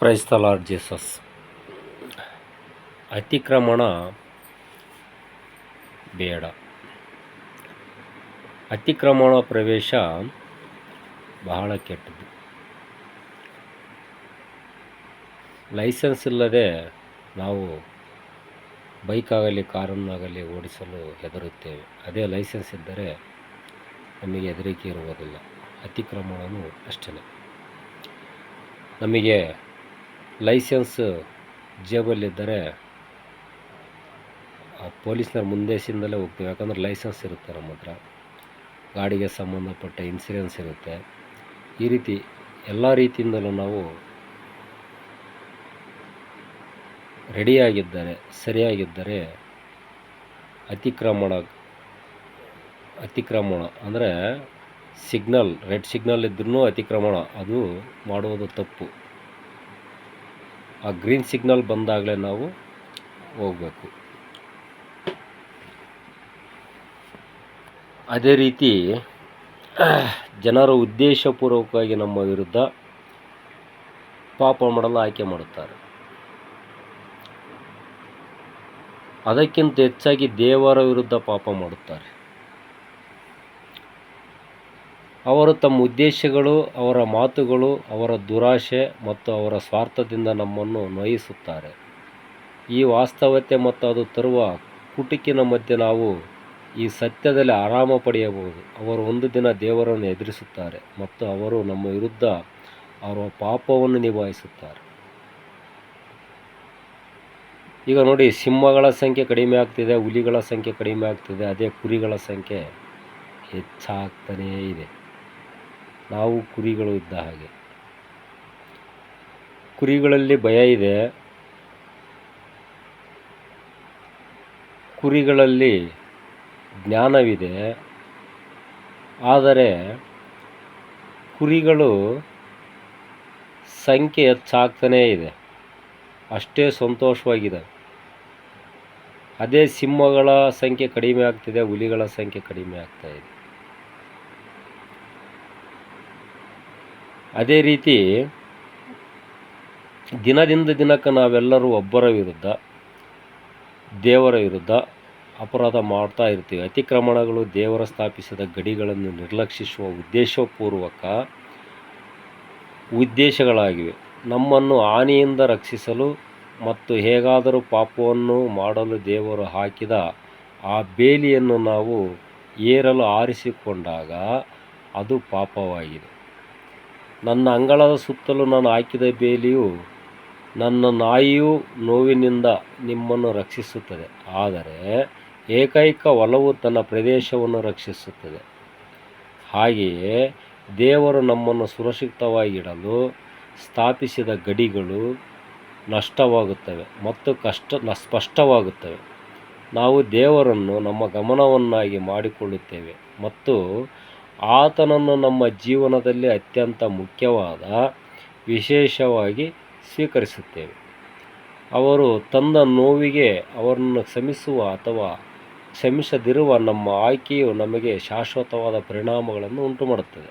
Praise the lord Jesus. ಅತಿಕ್ರಮಣ ಬೇಡ. ಅತಿಕ್ರಮಣ ಪ್ರವೇಶ ಬಹಳ ಕೆಟ್ಟದ್ದು. ಲೈಸೆನ್ಸ್ ಇಲ್ಲದೆ ನಾವು ಬೈಕಾಗಲಿ ಕಾರನ್ನಾಗಲಿ ಓಡಿಸಲು ಹೆದರುತ್ತೇವೆ. ಅದೇ ಲೈಸೆನ್ಸ್ ಇದ್ದರೆ ನಮಗೆ ಹೆದರಿಕೆ ಇರುವುದಿಲ್ಲ. ಅತಿಕ್ರಮಣವೂ ಅಷ್ಟೇ. ನಮಗೆ ಲೈಸೆನ್ಸ್ ಜೇಬಲ್ಲಿದ್ದರೆ ಪೊಲೀಸ್ನವ್ರ ಮುಂದೆಸಿಂದಲೇ ಹೋಗ್ತೀವಿ. ಯಾಕಂದರೆ ಲೈಸೆನ್ಸ್ ಇರುತ್ತೆ ನಮ್ಮ ಹತ್ರ, ಗಾಡಿಗೆ ಸಂಬಂಧಪಟ್ಟ ಇನ್ಸೂರೆನ್ಸ್ ಇರುತ್ತೆ. ಈ ರೀತಿ ಎಲ್ಲ ರೀತಿಯಿಂದಲೂ ನಾವು ರೆಡಿಯಾಗಿದ್ದರೆ, ಸರಿಯಾಗಿದ್ದರೆ ಅತಿಕ್ರಮಣ ಅಂದರೆ ಸಿಗ್ನಲ್, ರೆಡ್ ಸಿಗ್ನಲ್ ಇದ್ರೂ ಅತಿಕ್ರಮಣ ಅದು ಮಾಡುವುದು ತಪ್ಪು. ಆ ಗ್ರೀನ್ ಸಿಗ್ನಲ್ ಬಂದಾಗಲೇ ನಾವು ಹೋಗಬೇಕು. ಅದೇ ರೀತಿ ಜನರು ಉದ್ದೇಶಪೂರ್ವಕವಾಗಿ ನಮ್ಮ ವಿರುದ್ಧ ಪಾಪ ಮಾಡಲು ಆಯ್ಕೆ ಮಾಡುತ್ತಾರೆ. ಅದಕ್ಕಿಂತ ಹೆಚ್ಚಾಗಿ ದೇವರ ವಿರುದ್ಧ ಪಾಪ ಮಾಡುತ್ತಾರೆ. ಅವರು ತಮ್ಮ ಉದ್ದೇಶಗಳು, ಅವರ ಮಾತುಗಳು, ಅವರ ದುರಾಶೆ ಮತ್ತು ಅವರ ಸ್ವಾರ್ಥದಿಂದ ನಮ್ಮನ್ನು ನೋಯಿಸುತ್ತಾರೆ. ಈ ವಾಸ್ತವತೆ ಮತ್ತು ಅದು ತರುವ ಕುಟುಕಿನ ಮಧ್ಯೆ ನಾವು ಈ ಸತ್ಯದಲ್ಲಿ ಆರಾಮ ಪಡೆಯಬಹುದು. ಅವರು ಒಂದು ದಿನ ದೇವರನ್ನು ಎದುರಿಸುತ್ತಾರೆ ಮತ್ತು ಅವರು ನಮ್ಮ ವಿರುದ್ಧ ಅವರ ಪಾಪವನ್ನು ನಿಭಾಯಿಸುತ್ತಾರೆ. ಈಗ ನೋಡಿ, ಸಿಂಹಗಳ ಸಂಖ್ಯೆ ಕಡಿಮೆ ಆಗ್ತಿದೆ, ಹುಲಿಗಳ ಸಂಖ್ಯೆ ಕಡಿಮೆ ಆಗ್ತಿದೆ, ಅದೇ ಕುರಿಗಳ ಸಂಖ್ಯೆ ಹೆಚ್ಚಾಗ್ತಾನೇ ಇದೆ. ನಾವು ಕುರಿಗಳು ಇದ್ದ ಹಾಗೆ. ಕುರಿಗಳಲ್ಲಿ ಭಯ ಇದೆ, ಕುರಿಗಳಲ್ಲಿ ಜ್ಞಾನವಿದೆ. ಆದರೆ ಕುರಿಗಳು ಸಂಖ್ಯೆ ಹೆಚ್ಚಾಗ್ತಾನೇ ಇದೆ, ಅಷ್ಟೇ ಸಂತೋಷವಾಗಿದೆ. ಅದೇ ಸಿಂಹಗಳ ಸಂಖ್ಯೆ ಕಡಿಮೆ ಆಗ್ತಿದೆ, ಹುಲಿಗಳ ಸಂಖ್ಯೆ ಕಡಿಮೆ ಆಗ್ತಾ ಇದೆ. ಅದೇ ರೀತಿ ದಿನದಿಂದ ದಿನಕ್ಕೆ ನಾವೆಲ್ಲರೂ ಒಬ್ಬರ ವಿರುದ್ಧ, ದೇವರ ವಿರುದ್ಧ ಅಪರಾಧ ಮಾಡ್ತಾ ಇರ್ತೀವಿ. ಅತಿಕ್ರಮಣಗಳು ದೇವರ ಸ್ಥಾಪಿಸಿದ ಗಡಿಗಳನ್ನು ನಿರ್ಲಕ್ಷಿಸುವ ಉದ್ದೇಶಗಳಾಗಿವೆ. ನಮ್ಮನ್ನು ಹಾನಿಯಿಂದ ರಕ್ಷಿಸಲು ಮತ್ತು ಹೇಗಾದರೂ ಪಾಪವನ್ನು ಮಾಡಲು ದೇವರು ಹಾಕಿದ ಆ ಬೇಲಿಯನ್ನು ನಾವು ಏರಲು ಆರಿಸಿಕೊಂಡಾಗ ಅದು ಪಾಪವಾಗಿದೆ. ನನ್ನ ಅಂಗಳದ ಸುತ್ತಲೂ ನಾನು ಹಾಕಿದ ಬೇಲಿಯು, ನನ್ನ ನಾಯಿಯು ನೋವಿನಿಂದ ನಿಮ್ಮನ್ನು ರಕ್ಷಿಸುತ್ತದೆ. ಆದರೆ ಏಕೈಕ ಹೊಲವು ತನ್ನ ಪ್ರದೇಶವನ್ನು ರಕ್ಷಿಸುತ್ತದೆ. ಹಾಗೆಯೇ ದೇವರು ನಮ್ಮನ್ನು ಸುರಕ್ಷಿತವಾಗಿಡಲು ಸ್ಥಾಪಿಸಿದ ಗಡಿಗಳು ನಷ್ಟವಾಗುತ್ತವೆ ಮತ್ತು ಸ್ಪಷ್ಟವಾಗುತ್ತವೆ. ನಾವು ದೇವರನ್ನು ನಮ್ಮ ಗಮನವನ್ನಾಗಿ ಮಾಡಿಕೊಳ್ಳುತ್ತೇವೆ ಮತ್ತು ಆತನನ್ನು ನಮ್ಮ ಜೀವನದಲ್ಲಿ ಅತ್ಯಂತ ಮುಖ್ಯವಾದ ವಿಶೇಷವಾಗಿ ಸ್ವೀಕರಿಸುತ್ತೇವೆ. ಅವರು ತಂದ ನೋವಿಗೆ ಅವರನ್ನು ಕ್ಷಮಿಸುವ ಅಥವಾ ಕ್ಷಮಿಸದಿರುವ ನಮ್ಮ ಆಯ್ಕೆಯು ನಮಗೆ ಶಾಶ್ವತವಾದ ಪರಿಣಾಮಗಳನ್ನು ಉಂಟುಮಾಡುತ್ತದೆ.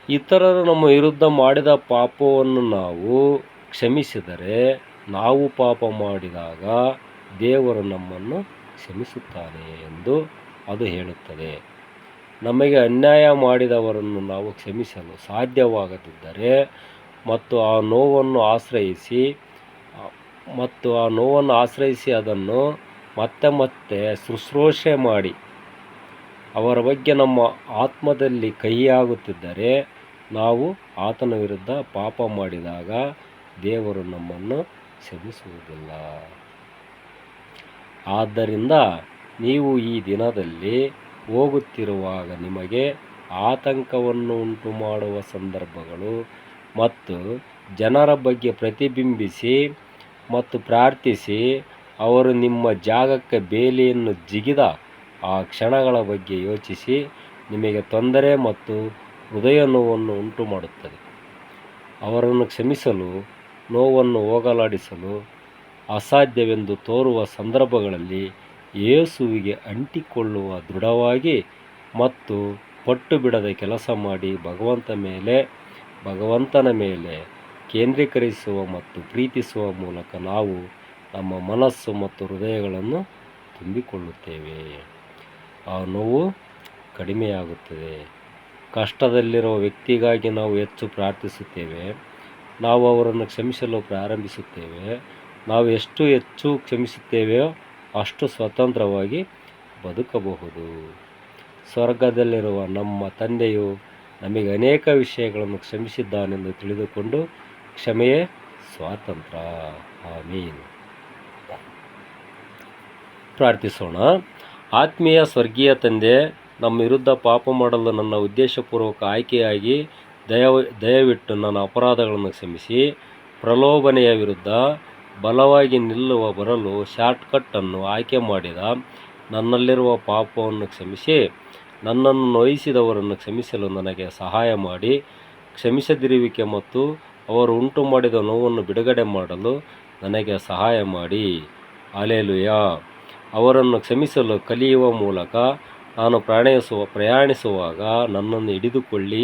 ಇತರರು ನಮ್ಮ ವಿರುದ್ಧ ಮಾಡಿದ ಪಾಪವನ್ನು ನಾವು ಕ್ಷಮಿಸಿದರೆ, ನಾವು ಪಾಪ ಮಾಡಿದಾಗ ದೇವರು ನಮ್ಮನ್ನು ಕ್ಷಮಿಸುತ್ತಾನೆ ಎಂದು ಅದು ಹೇಳುತ್ತದೆ. ನಮಗೆ ಅನ್ಯಾಯ ಮಾಡಿದವರನ್ನು ನಾವು ಕ್ಷಮಿಸಲು ಸಾಧ್ಯವಾಗದಿದ್ದರೆ ಮತ್ತು ಆ ನೋವನ್ನು ಆಶ್ರಯಿಸಿ ಅದನ್ನು ಮತ್ತೆ ಮತ್ತೆ ಶುಶ್ರೂಷೆ ಮಾಡಿ ಅವರ ಬಗ್ಗೆ ನಮ್ಮ ಆತ್ಮದಲ್ಲಿ ಕಹಿಯಾಗುತ್ತಿದ್ದರೆ, ನಾವು ಆತನ ವಿರುದ್ಧ ಪಾಪ ಮಾಡಿದಾಗ ದೇವರು ನಮ್ಮನ್ನು ಕ್ಷಮಿಸುವುದಿಲ್ಲ. ಆದ್ದರಿಂದ ನೀವು ಈ ದಿನದಲ್ಲಿ ಹೋಗುತ್ತಿರುವಾಗ ನಿಮಗೆ ಆತಂಕವನ್ನು ಉಂಟುಮಾಡುವ ಸಂದರ್ಭಗಳು ಮತ್ತು ಜನರ ಬಗ್ಗೆ ಪ್ರತಿಬಿಂಬಿಸಿ ಮತ್ತು ಪ್ರಾರ್ಥಿಸಿ ಅವರು ನಿಮ್ಮ ಜಾಗಕ್ಕೆ ಬೇಲಿಯನ್ನು ಜಿಗಿದ ಆ ಕ್ಷಣಗಳ ಬಗ್ಗೆ ಯೋಚಿಸಿ ನಿಮಗೆ ತೊಂದರೆ ಮತ್ತು ಹೃದಯ ನೋವನ್ನು ಉಂಟುಮಾಡುತ್ತದೆ. ಅವರನ್ನು ಕ್ಷಮಿಸಲು, ನೋವನ್ನು ಹೋಗಲಾಡಿಸಲು ಅಸಾಧ್ಯವೆಂದು ತೋರುವ ಸಂದರ್ಭಗಳಲ್ಲಿ ಯೇಸುವಿಗೆ ಅಂಟಿಕೊಳ್ಳುವ ದೃಢವಾಗಿ ಮತ್ತು ಪಟ್ಟು ಬಿಡದೆ ಕೆಲಸ ಮಾಡಿ ಭಗವಂತ ಮೇಲೆ ಭಗವಂತನ ಮೇಲೆ ಕೇಂದ್ರೀಕರಿಸುವ ಮತ್ತು ಪ್ರೀತಿಸುವ ಮೂಲಕ ನಾವು ನಮ್ಮ ಮನಸ್ಸು ಮತ್ತು ಹೃದಯಗಳನ್ನು ತುಂಬಿಕೊಳ್ಳುತ್ತೇವೆ. ಆ ನೋವು ಕಡಿಮೆಯಾಗುತ್ತದೆ. ಕಷ್ಟದಲ್ಲಿರುವ ವ್ಯಕ್ತಿಗಾಗಿ ನಾವು ಹೆಚ್ಚು ಪ್ರಾರ್ಥಿಸುತ್ತೇವೆ. ನಾವು ಅವರನ್ನು ಕ್ಷಮಿಸಲು ಪ್ರಾರಂಭಿಸುತ್ತೇವೆ. ನಾವು ಎಷ್ಟು ಹೆಚ್ಚು ಕ್ಷಮಿಸುತ್ತೇವೆಯೋ ಅಷ್ಟು ಸ್ವತಂತ್ರವಾಗಿ ಬದುಕಬಹುದು. ಸ್ವರ್ಗದಲ್ಲಿರುವ ನಮ್ಮ ತಂದೆಯು ನಮಗೆ ಅನೇಕ ವಿಷಯಗಳನ್ನು ಕ್ಷಮಿಸಿದ್ದಾನೆಂದು ತಿಳಿದುಕೊಂಡು ಕ್ಷಮೆಯೇ ಸ್ವಾತಂತ್ರ್ಯ. ಆಮೀನ್. ಪ್ರಾರ್ಥಿಸೋಣ. ಆತ್ಮೀಯ ಸ್ವರ್ಗೀಯ ತಂದೆ, ನಮ್ಮ ವಿರುದ್ಧ ಪಾಪ ಮಾಡಲು ನನ್ನ ಉದ್ದೇಶಪೂರ್ವಕ ಆಯ್ಕೆಯಾಗಿ ದಯವಿಟ್ಟು ನನ್ನ ಅಪರಾಧಗಳನ್ನು ಕ್ಷಮಿಸಿ, ಪ್ರಲೋಭನೆಯ ವಿರುದ್ಧ ಬಲವಾಗಿ ಬರಲು ಶಾರ್ಟ್ಕಟ್ಟನ್ನು ಆಯ್ಕೆ ಮಾಡಿದ ನನ್ನಲ್ಲಿರುವ ಪಾಪವನ್ನು ಕ್ಷಮಿಸಿ, ನನ್ನನ್ನು ನೋಯಿಸಿದವರನ್ನು ಕ್ಷಮಿಸಲು ನನಗೆ ಸಹಾಯ ಮಾಡಿ, ಕ್ಷಮಿಸದಿರುವಿಕೆ ಮತ್ತು ಅವರು ಉಂಟು ಮಾಡಿದ ನೋವನ್ನು ಬಿಡುಗಡೆ ಮಾಡಲು ನನಗೆ ಸಹಾಯ ಮಾಡಿ. ಹಲ್ಲೆಲೂಯಾ. ಅವರನ್ನು ಕ್ಷಮಿಸಲು ಕಲಿಯುವ ಮೂಲಕ ನಾನು ಪ್ರಯಾಣಿಸುವಾಗ ನನ್ನನ್ನು ಹಿಡಿದುಕೊಳ್ಳಿ,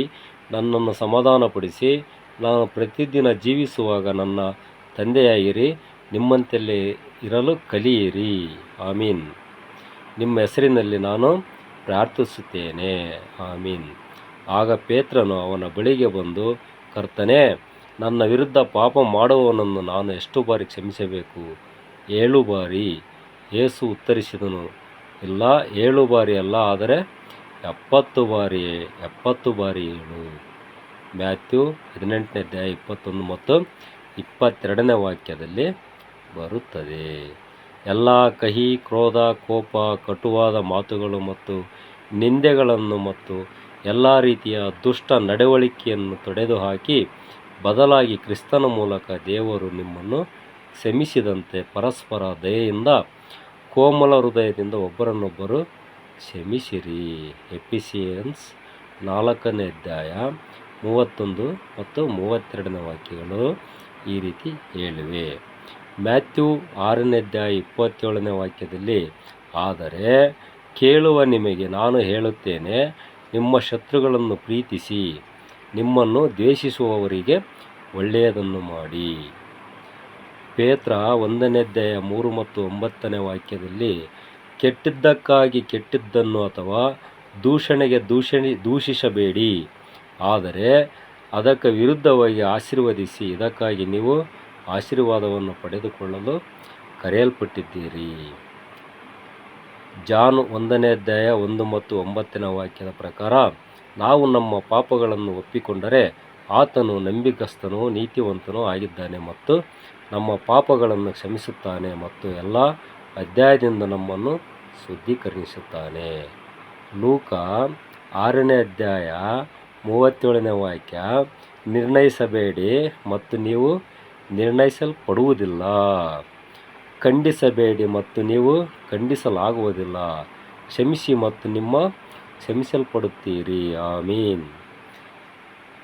ನನ್ನನ್ನು ಸಮಾಧಾನಪಡಿಸಿ, ನಾನು ಪ್ರತಿದಿನ ಜೀವಿಸುವಾಗ ನನ್ನ ತಂದೆಯಾಗಿರಿ, ನಿಮ್ಮಂತೆಯೇ ಇರಲು ಕಲಿಯಿರಿ. ಆಮೀನ್. ನಿಮ್ಮ ಹೆಸರಿನಲ್ಲಿ ನಾನು ಪ್ರಾರ್ಥಿಸುತ್ತೇನೆ. ಆಮೀನ್. ಆಗ ಪೇತ್ರನು ಅವನ ಬಳಿಗೆ ಬಂದು, ಕರ್ತನೇ, ನನ್ನ ವಿರುದ್ಧ ಪಾಪ ಮಾಡುವವನನ್ನು ನಾನು ಎಷ್ಟು ಬಾರಿ ಕ್ಷಮಿಸಬೇಕು? 7 ಬಾರಿ. ಯೇಸು ಉತ್ತರಿಸಿದನು, ಇಲ್ಲ, 7 ಬಾರಿ ಅಲ್ಲ, ಆದರೆ 70 ಬಾರಿ 7. ಮ್ಯಾಥ್ಯೂ 18ನೇ ಅಧ್ಯಾಯ 21 ಮತ್ತು 22ನೇ ವಾಕ್ಯದಲ್ಲಿ ಬರುತ್ತದೆ. ಎಲ್ಲ ಕಹಿ, ಕ್ರೋಧ, ಕೋಪ, ಕಟುವಾದ ಮಾತುಗಳು ಮತ್ತು ನಿಂದೆಗಳನ್ನು ಮತ್ತು ಎಲ್ಲ ರೀತಿಯ ದುಷ್ಟ ನಡವಳಿಕೆಯನ್ನು ತೊಡೆದುಹಾಕಿ, ಬದಲಾಗಿ ಕ್ರಿಸ್ತನ ಮೂಲಕ ದೇವರು ನಿಮ್ಮನ್ನು ಕ್ಷಮಿಸಿದಂತೆ ಪರಸ್ಪರ ದಯೆಯಿಂದ ಕೋಮಲ ಹೃದಯದಿಂದ ಒಬ್ಬರನ್ನೊಬ್ಬರು ಕ್ಷಮಿಸಿರಿ. ಎಫೆಸಿಯನ್ಸ್ 4ನೇ ಅಧ್ಯಾಯ 31 ಮತ್ತು 32ನೇ ವಾಕ್ಯಗಳು ಈ ರೀತಿ ಹೇಳಿವೆ. ಮ್ಯಾಥ್ಯೂ 6ನೇ ಅಧ್ಯಾಯ 27ನೇ ವಾಕ್ಯದಲ್ಲಿ, ಆದರೆ ಕೇಳುವ ನಿಮಗೆ ನಾನು ಹೇಳುತ್ತೇನೆ, ನಿಮ್ಮ ಶತ್ರುಗಳನ್ನು ಪ್ರೀತಿಸಿ, ನಿಮ್ಮನ್ನು ದ್ವೇಷಿಸುವವರಿಗೆ ಒಳ್ಳೆಯದನ್ನು ಮಾಡಿ. ಪೇತ್ರ 1ನೇ ಅಧ್ಯಾಯ 3 ಮತ್ತು 9ನೇ ವಾಕ್ಯದಲ್ಲಿ, ಕೆಟ್ಟದ್ದಕ್ಕಾಗಿ ಕೆಟ್ಟದ್ದನ್ನು ಅಥವಾ ದೂಷಣೆಗೆ ದೂಷಿಸಬೇಡಿ, ಆದರೆ ಅದಕ್ಕೆ ವಿರುದ್ಧವಾಗಿ ಆಶೀರ್ವದಿಸಿ, ಇದಕ್ಕಾಗಿ ನೀವು ಆಶೀರ್ವಾದವನ್ನು ಪಡೆದುಕೊಳ್ಳಲು ಕರೆಯಲ್ಪಟ್ಟಿದ್ದೀರಿ. ಜಾನ್ 1ನೇ ಅಧ್ಯಾಯ 1 ಮತ್ತು 9ನೇ ವಾಕ್ಯದ ಪ್ರಕಾರ, ನಾವು ನಮ್ಮ ಪಾಪಗಳನ್ನು ಒಪ್ಪಿಕೊಂಡರೆ ಆತನು ನಂಬಿಗಸ್ತನೂ ನೀತಿವಂತನೂ ಆಗಿದ್ದಾನೆ ಮತ್ತು ನಮ್ಮ ಪಾಪಗಳನ್ನು ಕ್ಷಮಿಸುತ್ತಾನೆ ಮತ್ತು ಎಲ್ಲ ಅಧ್ಯಾಯದಿಂದ ನಮ್ಮನ್ನು ಶುದ್ಧೀಕರಿಸುತ್ತಾನೆ. ಲೂಕ 6ನೇ ಅಧ್ಯಾಯ 37ನೇ ವಾಕ್ಯ, ನಿರ್ಣಯಿಸಬೇಡಿ ಮತ್ತು ನೀವು ನಿರ್ಣಯಿಸಲ್ಪಡುವುದಿಲ್ಲ, ಖಂಡಿಸಬೇಡಿ ಮತ್ತು ನೀವು ಖಂಡಿಸಲಾಗುವುದಿಲ್ಲ, ಕ್ಷಮಿಸಿ ಮತ್ತು ನಿಮ್ಮ ಕ್ಷಮಿಸಲ್ಪಡುತ್ತೀರಿ. ಆಮೀನ್.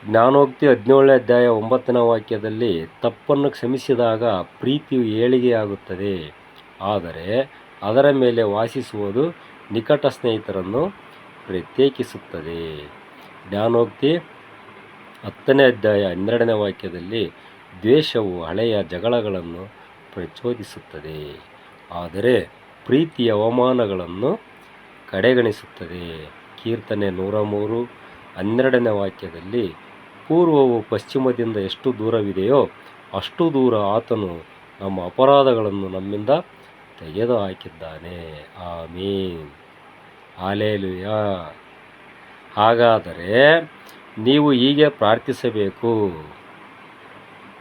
ಜ್ಞಾನೋಕ್ತಿ 17ನೇ ಅಧ್ಯಾಯ 9ನೇ ವಾಕ್ಯದಲ್ಲಿ, ತಪ್ಪನ್ನು ಕ್ಷಮಿಸಿದಾಗ ಪ್ರೀತಿಯು ಏಳಿಗೆಯಾಗುತ್ತದೆ, ಆದರೆ ಅದರ ಮೇಲೆ ವಾಸಿಸುವುದು ನಿಕಟ ಸ್ನೇಹಿತರನ್ನು ಪ್ರತ್ಯೇಕಿಸುತ್ತದೆ. ಜ್ಞಾನೋಕ್ತಿ 10ನೇ ಅಧ್ಯಾಯ 12ನೇ ವಾಕ್ಯದಲ್ಲಿ, ದ್ವೇಷವು ಹಳೆಯ ಜಗಳಗಳನ್ನು ಪ್ರಚೋದಿಸುತ್ತದೆ, ಆದರೆ ಪ್ರೀತಿ ಅವಮಾನಗಳನ್ನು ಕಡೆಗಣಿಸುತ್ತದೆ. ಕೀರ್ತನೆ 103 12ನೇ ವಾಕ್ಯದಲ್ಲಿ, ಪೂರ್ವವು ಪಶ್ಚಿಮದಿಂದ ಎಷ್ಟು ದೂರವಿದೆಯೋ ಅಷ್ಟು ದೂರ ಆತನು ನಮ್ಮ ಅಪರಾಧಗಳನ್ನು ನಮ್ಮಿಂದ ತೆಗೆದುಹಾಕಿದ್ದಾನೆ. ಆಮೀನ್. ಹಲ್ಲೆಲೂಯಾ. ಹಾಗಾದರೆ ನೀವು ಹೀಗೆ ಪ್ರಾರ್ಥಿಸಬೇಕು.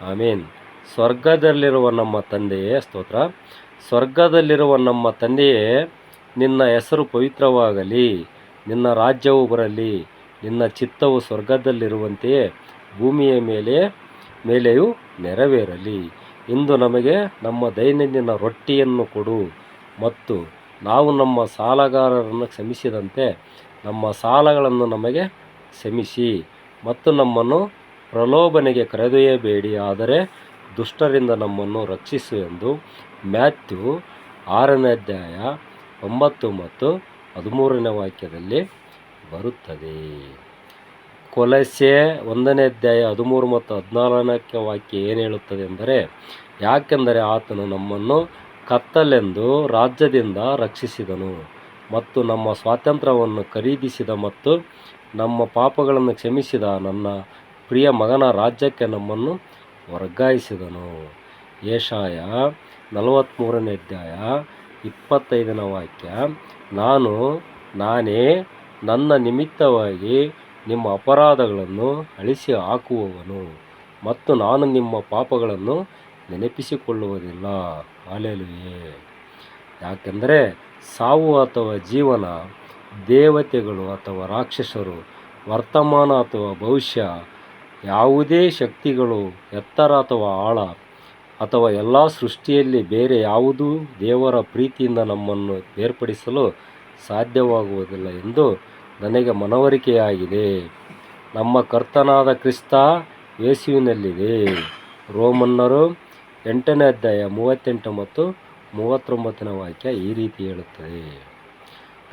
ಆಮೀನ್. ಸ್ವರ್ಗದಲ್ಲಿರುವ ನಮ್ಮ ತಂದೆಯೇ, ಸ್ತೋತ್ರ. ಸ್ವರ್ಗದಲ್ಲಿರುವ ನಮ್ಮ ತಂದೆಯೇ, ನಿನ್ನ ಹೆಸರು ಪವಿತ್ರವಾಗಲಿ, ನಿನ್ನ ರಾಜ್ಯವು ಬರಲಿ, ನಿನ್ನ ಚಿತ್ತವು ಸ್ವರ್ಗದಲ್ಲಿರುವಂತೆಯೇ ಭೂಮಿಯ ಮೇಲೆಯೂ ನೆರವೇರಲಿ. ಇಂದು ನಮಗೆ ನಮ್ಮ ದೈನಂದಿನ ರೊಟ್ಟಿಯನ್ನು ಕೊಡು ಮತ್ತು ನಾವು ನಮ್ಮ ಸಾಲಗಾರರನ್ನು ಕ್ಷಮಿಸಿದಂತೆ ನಮ್ಮ ಸಾಲಗಳನ್ನು ನಮಗೆ ಕ್ಷಮಿಸಿ ಮತ್ತು ನಮ್ಮನ್ನು ಪ್ರಲೋಭನೆಗೆ ಕರೆದೊಯ್ಯಬೇಡಿ, ಆದರೆ ದುಷ್ಟರಿಂದ ನಮ್ಮನ್ನು ರಕ್ಷಿಸು ಎಂದು ಮ್ಯಾಥ್ಯೂ 6ನೇ ಅಧ್ಯಾಯ 9 ಮತ್ತು 13ನೇ ವಾಕ್ಯದಲ್ಲಿ ಬರುತ್ತದೆ. ಕೊಲಸ್ಸೆ 1ನೇ ಅಧ್ಯಾಯ 13 ಮತ್ತು 14ನೇ ವಾಕ್ಯ ಏನು ಹೇಳುತ್ತದೆ ಎಂದರೆ, ಯಾಕೆಂದರೆ ಆತನು ನಮ್ಮನ್ನು ಕತ್ತಲೆಂದು ರಾಜ್ಯದಿಂದ ರಕ್ಷಿಸಿದನು ಮತ್ತು ನಮ್ಮ ಸ್ವಾತಂತ್ರ್ಯವನ್ನು ಖರೀದಿಸಿದ ಮತ್ತು ನಮ್ಮ ಪಾಪಗಳನ್ನು ಕ್ಷಮಿಸಿದ ನನ್ನ ಪ್ರಿಯ ಮಗನ ರಾಜ್ಯಕ್ಕೆ ನಮ್ಮನ್ನು ವರ್ಗಾಯಿಸಿದನು. ಯೆಶಾಯ 43ನೇ ಅಧ್ಯಾಯ 25ನೇ ವಾಕ್ಯ, ನಾನೇ ನನ್ನ ನಿಮಿತ್ತವಾಗಿ ನಿಮ್ಮ ಅಪರಾಧಗಳನ್ನು ಅಳಿಸಿ ಹಾಕುವವನು ಮತ್ತು ನಾನು ನಿಮ್ಮ ಪಾಪಗಳನ್ನು ನೆನಪಿಸಿಕೊಳ್ಳುವುದಿಲ್ಲ. ಹಲ್ಲೆಲೂಯಾ. ಯಾಕೆಂದರೆ ಸಾವು ಅಥವಾ ಜೀವನ, ದೇವತೆಗಳು ಅಥವಾ ರಾಕ್ಷಸರು, ವರ್ತಮಾನ ಅಥವಾ ಭವಿಷ್ಯ, ಯಾವುದೇ ಶಕ್ತಿಗಳು, ಎತ್ತರ ಅಥವಾ ಆಳ ಅಥವಾ ಎಲ್ಲ ಸೃಷ್ಟಿಯಲ್ಲಿ ಬೇರೆ ಯಾವುದೂ ದೇವರ ಪ್ರೀತಿಯಿಂದ ನಮ್ಮನ್ನು ಬೇರ್ಪಡಿಸಲು ಸಾಧ್ಯವಾಗುವುದಿಲ್ಲ ಎಂದು ನನಗೆ ಮನವರಿಕೆಯಾಗಿದೆ. ನಮ್ಮ ಕರ್ತನಾದ ಕ್ರಿಸ್ತ ಯೇಸುವಿನಲ್ಲಿದೆ. ರೋಮನ್ನರು 8ನೇ ಅಧ್ಯಾಯ 38 ಮತ್ತು 39ನೇ ವಾಕ್ಯ ಈ ರೀತಿ ಹೇಳುತ್ತದೆ.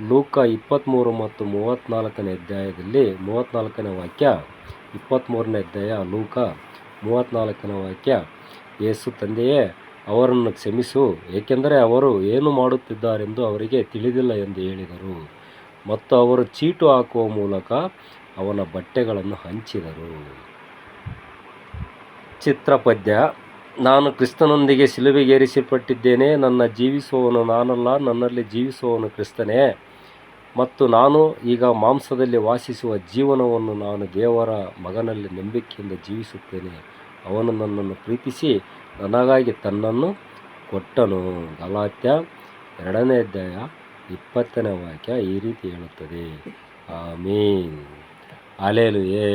ಲೂಕ 23 ಮತ್ತು 34ನೇ ಅಧ್ಯಾಯದಲ್ಲಿ 34ನೇ ವಾಕ್ಯ, 23ನೇ ಅಧ್ಯಾಯ ಲೂಕ 34ನೇ ವಾಕ್ಯ, ಯೇಸು ತಂದೆಯೇ, ಅವರನ್ನು ಕ್ಷಮಿಸು, ಏಕೆಂದರೆ ಅವರು ಏನು ಮಾಡುತ್ತಿದ್ದಾರೆಂದು ಅವರಿಗೆ ತಿಳಿದಿಲ್ಲ ಎಂದು ಹೇಳಿದರು ಮತ್ತು ಅವರು ಚೀಟು ಹಾಕುವ ಮೂಲಕ ಅವನ ಬಟ್ಟೆಗಳನ್ನು ಹಂಚಿದರು. ಚಿತ್ರಪದ್ಯ. ನಾನು ಕ್ರಿಸ್ತನೊಂದಿಗೆ ಶಿಲುಬೆಗೇರಿಸಲ್ಪಟ್ಟಿದ್ದೇನೆ. ನನ್ನ ಜೀವಿಸುವವನು ನಾನಲ್ಲ, ನನ್ನಲ್ಲಿ ಜೀವಿಸುವವನು ಕ್ರಿಸ್ತನೇ. ಮತ್ತು ನಾನು ಈಗ ಮಾಂಸದಲ್ಲಿ ವಾಸಿಸುವ ಜೀವನವನ್ನು ನಾನು ದೇವರ ಮಗನಲ್ಲಿ ನಂಬಿಕೆಯಿಂದ ಜೀವಿಸುತ್ತೇನೆ. ಅವನು ನನ್ನನ್ನು ಪ್ರೀತಿಸಿ ನನಗಾಗಿ ತನ್ನನ್ನು ಕೊಟ್ಟನು. ಗಲಾತ್ಯ 2ನೇ ಅಧ್ಯಾಯ 20ನೇ ವಾಕ್ಯ ಈ ರೀತಿ ಹೇಳುತ್ತದೆ. ಆಮೀನ್. ಹಲ್ಲೆಲೂಯಾ.